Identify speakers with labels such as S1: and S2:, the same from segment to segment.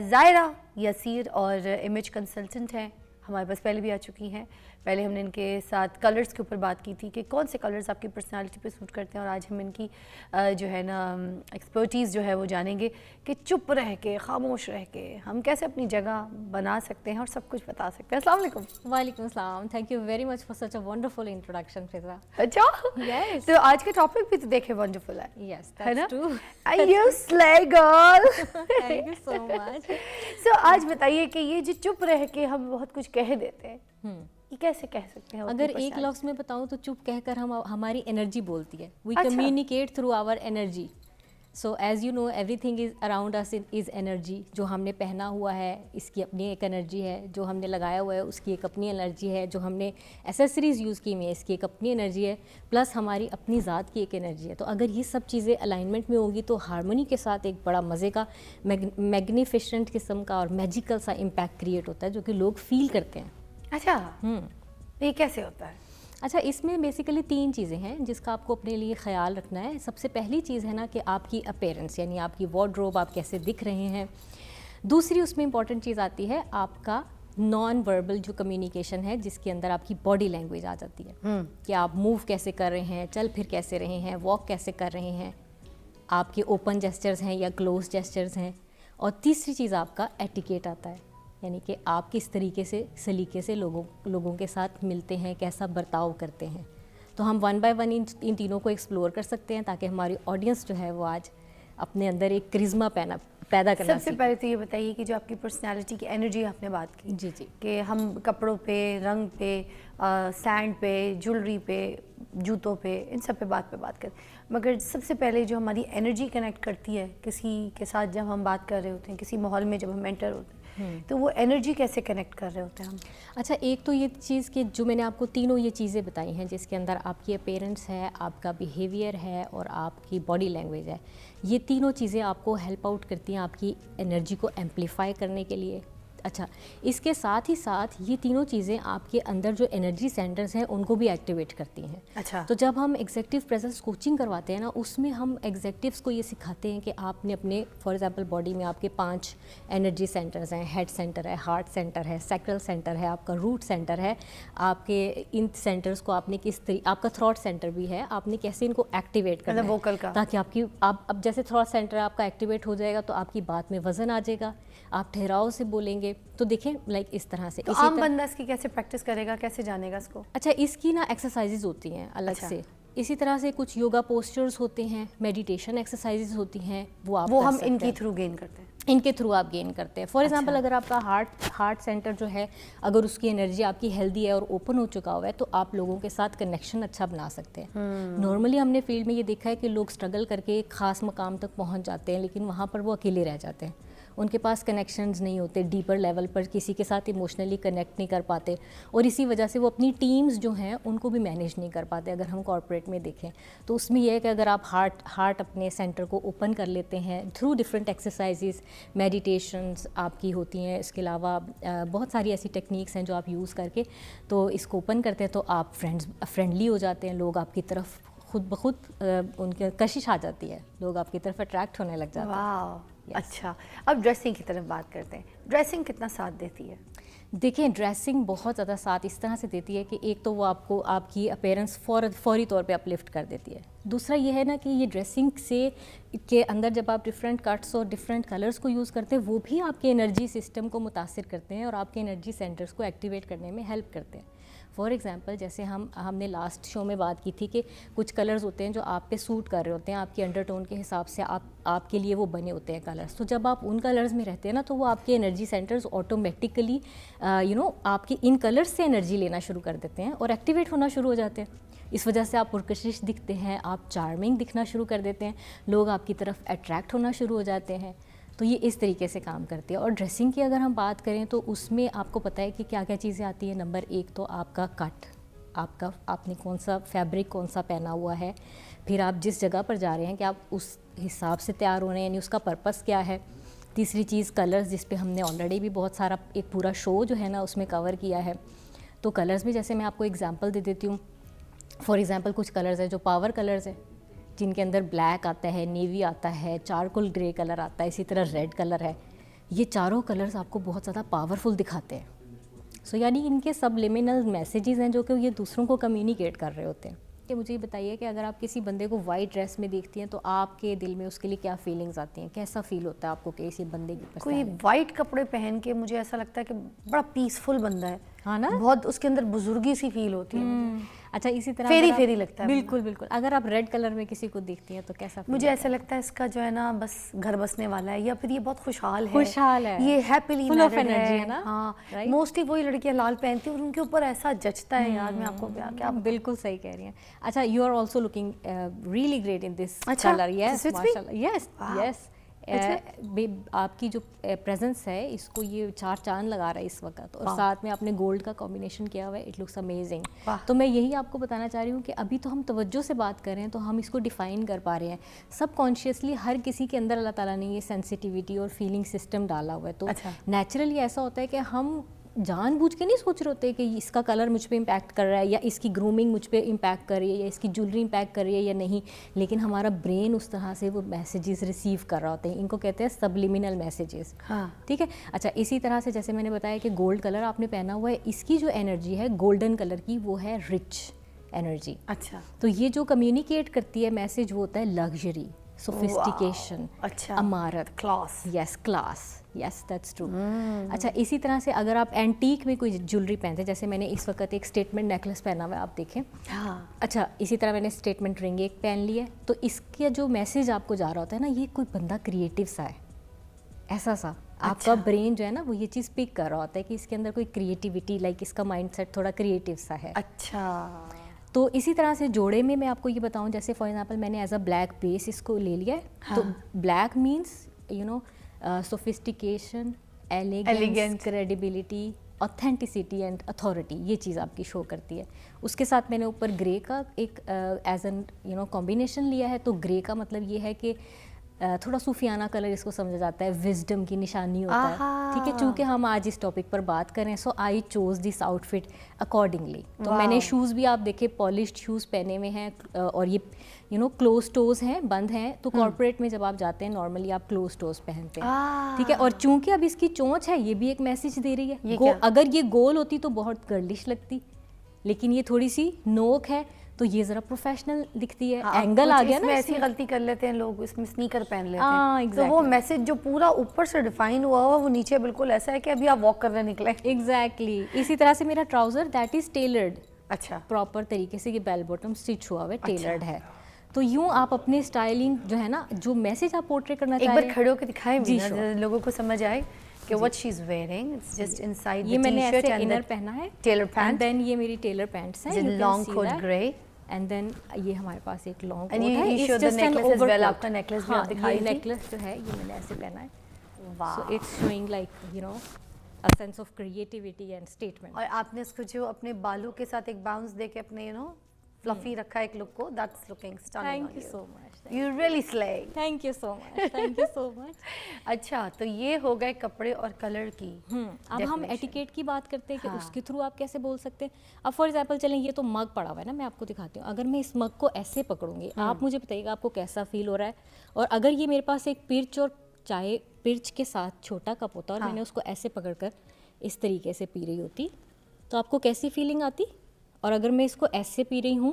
S1: ظاہرہ یسیر اور image consultant ہیں، ہمارے پاس پہلے بھی آ چکی ہیں. پہلے ہم نے ان کے ساتھ کلرز کے اوپر بات کی تھی کہ کون سے کلرز آپ کی پرسنالٹی پہ سوٹ کرتے ہیں، اور آج ہم ان کی جو ہے نا ایکسپرٹیز جو ہے وہ جانیں گے کہ چپ رہ کے خاموش رہ کے ہم کیسے اپنی جگہ بنا سکتے ہیں اور سب کچھ بتا سکتے ہیں. السلام علیکم.
S2: وعلیکم السلام. Thank you very much for such a wonderful introduction فضا.
S1: اچھا
S2: یس
S1: تو آج کا ٹاپک بھی تو دیکھیں ونڈرفل ہے.
S2: یس
S1: ہے نا؟
S2: That's true.
S1: You slay girl.
S2: Thank you so much.
S1: So آج بتائیے کہ یہ جو چپ رہ کے ہم بہت کچھ کہہ دیتے ہیں، یہ کیسے کہہ سکتے ہیں؟
S2: اگر ایک لفظ میں بتاؤں تو چپ کہہ کر ہماری انرجی بولتی ہے. We communicate through our energy. So as you know everything is around us is energy. جو ہم نے پہنا ہوا ہے اس کی اپنی ایک انرجی ہے، جو ہم نے لگایا ہوا ہے اس کی ایک اپنی انرجی ہے، جو ہم نے ایسیسریز یوز کی ہوئی ہیں اس کی ایک اپنی انرجی ہے، پلس ہماری اپنی ذات کی ایک انرجی ہے. تو اگر یہ سب چیزیں الائنمنٹ میں ہوگی تو ہارمونی کے ساتھ ایک بڑا مزے کا میگنیفیسنٹ قسم کا اور میجیکل سا امپیکٹ کریٹ ہوتا ہے جو کہ لوگ فیل کرتے ہیں.
S1: اچھا یہ کیسے ہوتا ہے؟
S2: اچھا اس میں بیسیکلی 3 چیزیں ہیں جس کا آپ کو اپنے لیے خیال رکھنا ہے. سب سے پہلی چیز ہے نا کہ آپ کی اپیرنس، یعنی آپ کی وارڈروب، آپ کیسے دکھ رہے ہیں. دوسری اس میں امپورٹنٹ چیز آتی ہے آپ کا نان وربل جو کمیونیکیشن ہے، جس کے اندر آپ کی باڈی لینگویج آ جاتی ہے کہ آپ موو کیسے کر رہے ہیں، چل پھر کیسے رہے ہیں، واک کیسے کر رہے ہیں، آپ کے اوپن جیسچرز ہیں یا کلوز جیسچرز ہیں. اور تیسری چیز آپ کا ایٹیکیٹ آتا ہے، یعنی کہ آپ کس طریقے سے سلیقے سے لوگوں کے ساتھ ملتے ہیں، کیسا برتاؤ کرتے ہیں. تو ہم 1 بائی 1 ان تینوں کو ایکسپلور کر سکتے ہیں تاکہ ہماری آڈینس جو ہے وہ آج اپنے اندر ایک کرزما پیدا کرنا.
S1: سب سے پہلے تو یہ بتائیے کہ جو آپ کی پرسنالٹی کی انرجی آپ نے بات کی،
S2: جی
S1: کہ ہم کپڑوں پہ، رنگ پہ، سینڈ پہ، جولری پہ، جوتوں پہ، ان سب پہ بات کریں، مگر سب سے پہلے جو ہماری انرجی کنیکٹ کرتی ہے کسی کے ساتھ جب ہم بات کر رہے ہوتے ہیں، کسی ماحول میں جب ہم انٹر ہوتے ہیں، تو وہ انرجی کیسے کنیکٹ کر رہے ہوتے ہیں ہم؟
S2: اچھا ایک تو یہ چیز کہ جو میں نے آپ کو تینوں یہ چیزیں بتائی ہیں جس کے اندر آپ کی اپیرنس ہے، آپ کا بیہیویئر ہے اور آپ کی باڈی لینگویج ہے، یہ تینوں چیزیں آپ کو ہیلپ آؤٹ کرتی ہیں آپ کی انرجی کو ایمپلیفائی کرنے کے لیے. اچھا اس کے ساتھ ہی ساتھ یہ تینوں چیزیں آپ کے اندر جو انرجی سینٹرز ہیں ان کو بھی ایکٹیویٹ کرتی ہیں.
S1: اچھا
S2: تو جب ہم ایگزیکٹو پریزنس کوچنگ کرواتے ہیں نا، اس میں ہم ایگزیکٹوس کو یہ سکھاتے ہیں کہ آپ نے اپنے فار ایگزامپل باڈی میں آپ کے 5 انرجی سینٹرز ہیں. ہیڈ سینٹر ہے، ہارٹ سینٹر ہے، سیکرل سینٹر ہے، آپ کا روٹ سینٹر ہے. آپ کے ان سینٹرز کو آپ نے کس طریقے، آپ کا تھراٹ سینٹر بھی ہے، آپ نے کیسے ان کو ایکٹیویٹ کرنا ہے
S1: ووکل کا،
S2: تاکہ آپ کی اب جیسے تھراٹ سینٹر آپ کا ایکٹیویٹ ہو جائے گا تو آپ کی بات میں وزن آ جائے گا، آپ ٹھہراؤ سے بولیں گے. تو دیکھیں لائک اس طرح سے.
S1: عام بندہ اس کی کیسے پریکٹس کرے گا، کیسے جانے گا اس کو؟
S2: اچھا اس کی نا ایکسرسائزز ہوتی ہیں الگ سے. اسی طرح سے کچھ یوگا پوسچرز ہوتے ہیں، میڈیٹیشن ایکسرسائزز ہوتی ہیں، وہ ہم
S1: ان کے تھرو گین کرتے ہیں.
S2: ان کے تھرو آپ گین کرتے ہیں. فار ایگزامپل اگر آپ کا ہارٹ سینٹر جو ہے اگر اس کی انرجی آپ کی ہیلدی ہے اور اوپن ہو چکا ہوا ہے تو آپ لوگوں کے ساتھ کنیکشن اچھا بنا سکتے ہیں. نارملی ہم نے فیلڈ میں یہ دیکھا ہے کہ لوگ اسٹرگل کر کے ایک خاص مقام تک پہنچ جاتے ہیں لیکن وہاں پر وہ اکیلے رہ جاتے ہیں، ان کے پاس کنیکشنز نہیں ہوتے، ڈیپر لیول پر کسی کے ساتھ ایموشنلی کنیکٹ نہیں کر پاتے، اور اسی وجہ سے وہ اپنی ٹیمز جو ہیں ان کو بھی مینیج نہیں کر پاتے. اگر ہم کارپوریٹ میں دیکھیں تو اس میں یہ ہے کہ اگر آپ ہارٹ اپنے سینٹر کو اوپن کر لیتے ہیں تھرو ڈفرینٹ ایکسرسائزز، میڈیٹیشنز آپ کی ہوتی ہیں، اس کے علاوہ بہت ساری ایسی ٹیکنیکس ہیں جو آپ یوز کر کے تو اس کو اوپن کرتے ہیں تو آپ فرینڈلی ہو جاتے ہیں، لوگ آپ کی طرف خود بخود ان کی کشش آ جاتی ہے، لوگ آپ کی طرف اٹریکٹ ہونے لگ جاتے ہیں.
S1: واو اچھا اب ڈریسنگ کی طرف بات کرتے ہیں. ڈریسنگ کتنا ساتھ دیتی ہے؟
S2: دیکھیں ڈریسنگ بہت زیادہ ساتھ اس طرح سے دیتی ہے کہ ایک تو وہ آپ کو آپ کی اپیرنس فوری طور پہ اپلفٹ کر دیتی ہے. دوسرا یہ ہے نا کہ یہ ڈریسنگ سے کے اندر جب آپ ڈفرینٹ کٹس اور ڈفرینٹ کلرز کو یوز کرتے ہیں وہ بھی آپ کے انرجی سسٹم کو متاثر کرتے ہیں اور آپ کے انرجی سینٹرز کو ایکٹیویٹ کرنے میں ہیلپ کرتے ہیں. فار ایگزامپل جیسے ہم نے لاسٹ شو میں بات کی تھی کہ کچھ کلرز ہوتے ہیں جو آپ پہ سوٹ کر رہے ہوتے ہیں، آپ کے انڈر ٹون کے حساب سے آپ کے لیے وہ بنے ہوتے ہیں کلرز. تو جب آپ ان کلرز میں رہتے ہیں نا تو وہ آپ کے انرجی سینٹرز آٹومیٹکلی آپ کے ان کلرز سے انرجی لینا شروع کر دیتے ہیں اور ایکٹیویٹ ہونا شروع ہو جاتے ہیں. اس وجہ سے آپ پرکشش دکھتے ہیں، آپ چارمنگ دکھنا شروع کر دیتے ہیں، لوگ آپ کی طرف اٹریکٹ ہونا شروع ہو جاتے ہیں. تو یہ اس طریقے سے کام کرتی ہے. اور ڈریسنگ کی اگر ہم بات کریں تو اس میں آپ کو پتہ ہے کہ کیا کیا چیزیں آتی ہیں. نمبر 1 تو آپ کا کٹ، آپ نے کون سا فیبرک کون سا پہنا ہوا ہے، پھر آپ جس جگہ پر جا رہے ہیں کہ آپ اس حساب سے تیار ہو رہے ہیں، یعنی اس کا پرپس کیا ہے. تیسری چیز کلرز، جس پہ ہم نے آلریڈی بھی بہت سارا ایک پورا شو جو ہے نا اس میں کور کیا ہے. تو کلرز میں جیسے میں آپ کو ایگزامپل دے دیتی ہوں. فار ایگزامپل کچھ کلرز ہیں جو پاور کلرز ہیں جن کے اندر بلیک آتا ہے، نیوی آتا ہے، چارکول گرے کلر آتا ہے، اسی طرح ریڈ کلر ہے. یہ چاروں کلرز آپ کو بہت زیادہ پاورفل دکھاتے ہیں. سو یعنی ان کے سبلیمینل میسیجز ہیں جو کہ یہ دوسروں کو کمیونیکیٹ کر رہے ہوتے ہیں. کہ مجھے یہ بتائیے کہ اگر آپ کسی بندے کو وائٹ ڈریس میں دیکھتی ہیں تو آپ کے دل میں اس کے لیے کیا فیلنگز آتی ہیں, کیسا فیل ہوتا ہے آپ کو کہ اسی بندے کی
S1: کوئی وائٹ کپڑے پہن کے مجھے ایسا لگتا ہے کہ بڑا پیسفل بندہ ہے,
S2: ہاں نا,
S1: بہت اس کے اندر بزرگی سی فیل ہوتی ہے.
S2: اچھا اسی طرح
S1: فیری فیری لگتا ہے.
S2: بالکل بالکل. اگر آپ ریڈ کلر میں کسی کو دیکھتی ہیں تو کیسا
S1: مجھے ایسا لگتا ہے اس کا جو ہے نا بس گھر بسنے والا ہے, یا پھر یہ بہت خوشحال
S2: ہے,
S1: یہ happily
S2: full of
S1: married
S2: energy
S1: ہے
S2: نا.
S1: ہاں, موسٹلی وہی لڑکیاں لال پہنتی ہیں اور ان کے اوپر ایسا جچتا ہے یار, میں آپ کو کیا.
S2: بالکل صحیح کہہ رہی ہیں. اچھا, you are also looking really great in this colour. Yes ماشاء اللہ, یس یس. آپ کی جو پریزنس ہے اس کو یہ 4 چاند لگا رہا ہے اس وقت, اور ساتھ میں آپ نے گولڈ کا کمبینیشن کیا ہوا ہے. It looks amazing. تو میں یہی آپ کو بتانا چاہ رہی ہوں کہ ابھی تو ہم توجہ سے بات کر رہے ہیں تو ہم اس کو ڈیفائن کر پا رہے ہیں. سب کانشیسلی ہر کسی کے اندر اللہ تعالیٰ نے یہ سینسٹیوٹی اور فیلنگ سسٹم ڈالا ہوا ہے. تو نیچرلی ایسا ہوتا ہے کہ ہم جان بوجھ کے نہیں سوچ رہے ہوتے کہ اس کا کلر مجھ پہ امپیکٹ کر رہا ہے, یا اس کی گرومنگ مجھ پہ امپیکٹ کر رہی ہے, یا اس کی جولری امپیکٹ کر رہی ہے یا نہیں, لیکن ہمارا برین اس طرح سے وہ میسیجز ریسیو کر رہا ہوتا ہے. ان کو کہتے ہیں سبلیمینل میسیجز. ٹھیک ہے. اچھا, اسی طرح سے جیسے میں نے بتایا کہ گولڈ کلر آپ نے پہنا ہوا ہے, اس کی جو انرجی ہے گولڈن کلر کی وہ ہے رچ انرجی.
S1: اچھا,
S2: تو یہ جو کمیونیکیٹ کرتی ہے میسیج وہ ہوتا ہے لگژری, سوفسٹیکیشن, امارت,
S1: class.
S2: Yes class, yes that's true. اچھا, اسی طرح سے اگر آپ اینٹیک میں کوئی جولری پہنتے ہیں, جیسے میں نے اس وقت ایک اسٹیٹمنٹ نیکلس پہنا ہوا ہے, آپ دیکھیں. اچھا, اسی طرح میں نے اسٹیٹمنٹ رنگ ایک پہن لی ہے, تو اس کا جو میسیج آپ کو جا رہا ہوتا ہے نا, یہ کوئی بندہ کریٹیو سا ہے, ایسا سا آپ کا برین جو ہے نا وہ یہ چیز پک کر رہا ہوتا ہے کہ اس کے اندر کوئی کریٹیوٹی, لائک اس کا مائنڈ سیٹ تھوڑا کریٹیو سا ہے.
S1: اچھا.
S2: تو اسی طرح سے جوڑے میں آپ کو یہ بتاؤں, جیسے فار ایگزامپل میں نے ایز اے بلیک بیس اس کو لے لیا ہے, تو black means you know sophistication, elegance, credibility, authenticity and authority, یہ چیز آپ کی شو کرتی ہے. اس کے ساتھ میں نے اوپر گرے کا ایک as an you know combination لیا ہے. تو گرے کا مطلب یہ ہے کہ تھوڑا صوفیانہ کلر اس کو سمجھا جاتا ہے, وزڈم کی نشانی ہوتا ہے. ٹھیک ہے, چونکہ ہم آج اس ٹاپک پر بات کریں, so I choose this outfit accordingly. تو میں نے شوز بھی آپ دیکھے پالشڈ شوز پہنے ہوئے ہیں, اور یہ یو نو کلوز ٹوز ہیں, بند ہیں. تو کارپوریٹ میں جب آپ جاتے ہیں نارملی آپ کلوز ٹوز پہنتے ہیں. ٹھیک ہے, اور چونکہ اب اس کی چونچ ہے, یہ بھی ایک میسیج دے رہی ہے. اگر یہ گول ہوتی تو بہت گرلش لگتی, لیکن یہ تھوڑی سی نوک ہے تو یہ ذرا پروفیشنل دکھتی ہے. اینگل آ گیا نا,
S1: ایسی غلطی کر لیتے ہیں لوگ, اس میں سنیکر پہن لیتے ہیں, تو وہ میسج جو پورا اوپر سے ڈیفائن ہوا ہوا وہ نیچے بالکل ایسا ہے کہ ابھی آپ واک کرنے نکلے.
S2: ایگزیکٹلی. اسی طرح سے میرا ٹراؤزر دیٹ از ٹیلرڈ.
S1: اچھا,
S2: پراپر طریقے سے یہ بیل باٹم اسٹچ ہوا ہوا ہے, ٹیلرڈ ہے. تو یوں آپ اپنے اسٹائلنگ جو ہے نا, جو میسج آپ پورٹری کرنا چاہ رہے ہیں,
S1: ایک بار کھڑے ہو کے دکھائیں بھی نا, لوگوں کو سمجھ آئے کہ what she's wearing. It's just inside the
S2: یہ میں نے
S1: t-shirt
S2: ایسے
S1: and
S2: انر
S1: the
S2: پہنا ہے,
S1: tailor pant.
S2: and then یہ میری ٹیلر پینٹس ہیں,
S1: long coat grey.
S2: And then یہ ہمارے پاس ایک لانگ کوٹ
S1: And
S2: ہے.
S1: you showed the necklace as well. آپ کا necklace بھی آپ دکھائی تھی.
S2: یہ نیکلس جو ہے یہ میں نے ایسے پہنا ہے. So it's showing like you know a sense of creativity and statement.
S1: اور آپ نے اس کو جو اپنے بالوں کے ساتھ ایک باؤنس دے کے اپنے you know fluffy رکھا ایک لک کو, that's looking stunning.
S2: Thank you so much.
S1: You really slay.
S2: Thank you so much. Thank you so much.
S1: اچھا, تو یہ ہو گئے کپڑے اور کلر کی.
S2: اب ہم ایٹیکیٹ کی بات کرتے ہیں کہ اس کے تھرو آپ کیسے بول سکتے ہیں. اب فار ایگزامپل چلیں, یہ تو مگ پڑا ہوا ہے نا, میں آپ کو دکھاتی ہوں. اگر میں اس مگ کو ایسے پکڑوں گی, آپ مجھے بتائیے گا آپ کو کیسا فیل ہو رہا ہے. اور اگر یہ میرے پاس ایک پرچ, اور چاہے پرچ کے ساتھ چھوٹا کپ ہوتا اور میں نے اس کو ایسے پکڑ کر اس طریقے سے پی رہی ہوتی, تو آپ کو کیسی فیلنگ آتی. اور اگر میں اس کو ایسے پی رہی ہوں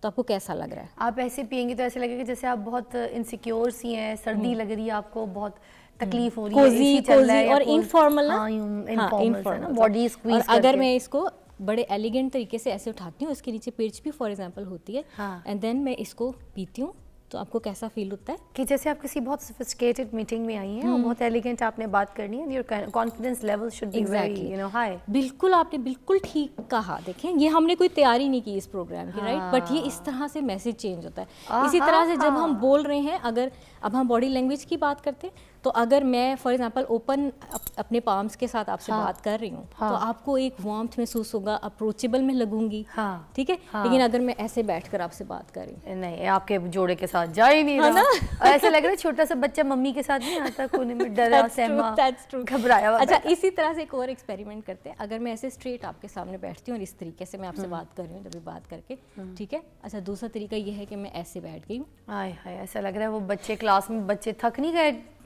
S2: تو آپ کو کیسا لگ رہا ہے.
S1: آپ ایسے پیئیں گے تو ایسے لگے گا جیسے آپ بہت انسیکیور سی ہیں, سردی لگ رہی ہے آپ کو, بہت تکلیف ہو رہی ہے,
S2: کوزی اور انفارمل
S1: نا, باڈی اسکویز.
S2: اور اگر میں اس کو بڑے ایلیگنٹ طریقے سے ایسے اٹھاتی ہوں, اس کے نیچے پرچ بھی فار ایگزامپل ہوتی ہے, اینڈ دین میں اس کو پیتی ہوں, تو آپ کو کیسا فیل ہوتا ہے
S1: کہ جیسے آپ کسی بہت سوفسٹیکیٹڈ میٹنگ میں آئی ہیں اور بہت ایلیگنٹ آپ نے بات کرنی ہے, your confidence level should be very you know high.
S2: بالکل, آپ نے بالکل ٹھیک کہا. دیکھیں, یہ ہم نے کوئی تیاری نہیں کی اس پروگرام کی, رائٹ, بٹ یہ اس طرح سے میسج چینج ہوتا ہے. اسی طرح سے جب ہم بول رہے ہیں, اگر اب ہم باڈی لینگویج کی بات کرتے ہیں, تو اگر میں فار ایگزامپل اوپن اپنے پامس کے ساتھ آپ سے بات کر رہی ہوں, تو آپ کو ایک وارمتھ محسوس ہوگا, اپروچیبل میں لگوں گی, ٹھیک ہے. لیکن اگر میں ایسے بیٹھ کر آپ سے بات کر رہی ہوں,
S1: نہیں, آپ کے جوڑے کے ساتھ جا ہی نہیں رہا, ایسے لگ رہا ہے چھوٹا سا بچہ ممی کے ساتھ نہیں آتا کونے میں ڈرا سہما گھبرایا ہوا.
S2: اچھا, اسی طرح سے ایک اور ایکسپیریمنٹ کرتے ہیں. اگر میں ایسے اسٹریٹ آپ کے سامنے بیٹھتی ہوں اور اس طریقے سے میں آپ سے بات کر رہی ہوں, جب بھی بات کر کے, ٹھیک ہے. اچھا, دوسرا طریقہ یہ ہے کہ میں ایسے بیٹھ گئی ہوں.
S1: ہائے ہائے, ایسا لگ رہا ہے وہ بچے کلاس میں, بچے تھک نہیں گئے